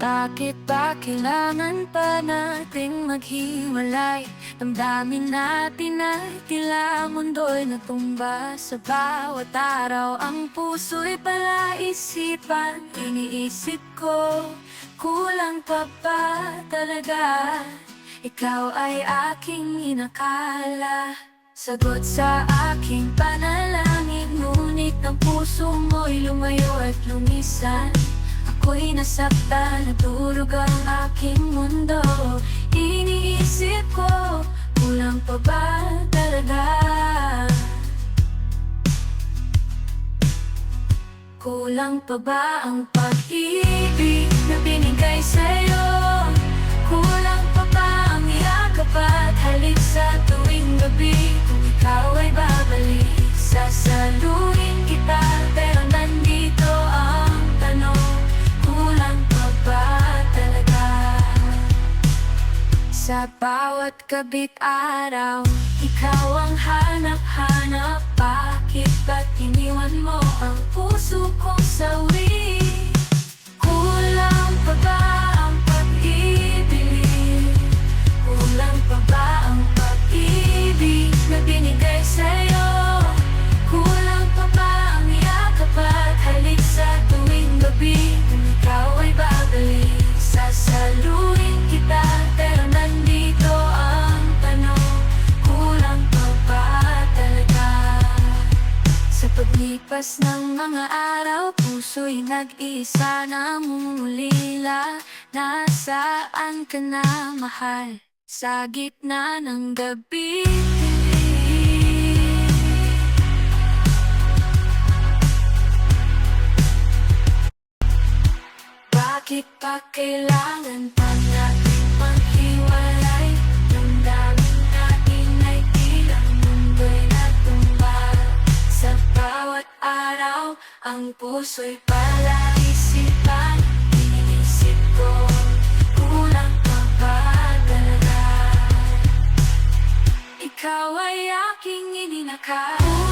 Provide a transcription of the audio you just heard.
Bakit ba kailangan pa nating maghiwalay? Damdamin natin na tila mundo'y natumba. Sa bawat araw ang puso'y palaisipan. Iniisip ko, kulang pa ba talaga? Ikaw ay aking inakala, sagot sa aking panalangin. Ngunit ang puso mo'y lumayo at lumisan. Ako'y nasaktan, nadurog ang aking mundo. Iniisip ko, kulang pa ba talaga? Kulang pa ba ang pag-ibig na binigay sa'yo? Kulang pa ba ang yakap at halik sa tuwing gabi? Kung ikaw ay babalik, sasaluhin kita. Pero nandito ang tanong, kulang pa ba talaga? Sa bawat kabit araw, ikaw ang hanap-hanap. Bakit ba't iniwan mo ang puso kong sawi? Kulang pa ba ang pag-ibig? Kulang pa ba ang pag-ibig na binigay sa'yo? Kulang pa ba ang yakap at halik sa tuwing gabi? Kung ikaw ay babalik, sasaluhin kita. Pero nandito ang tanong, kulang pa ba talaga? Sa paglipas ng mga araw, puso'y nag-iisa na mumulila. Nasaan ka na, mahal? Sa gitna ng gabi. Bakit pa kailangan pa natin maghiwalay? Damdamin natin ay tila mundo'y natumba. Sa bawat araw, ang puso'y palaisipan. Iniisip ko, kulang pa ba talaga? Ikaw ay aking ininakaw.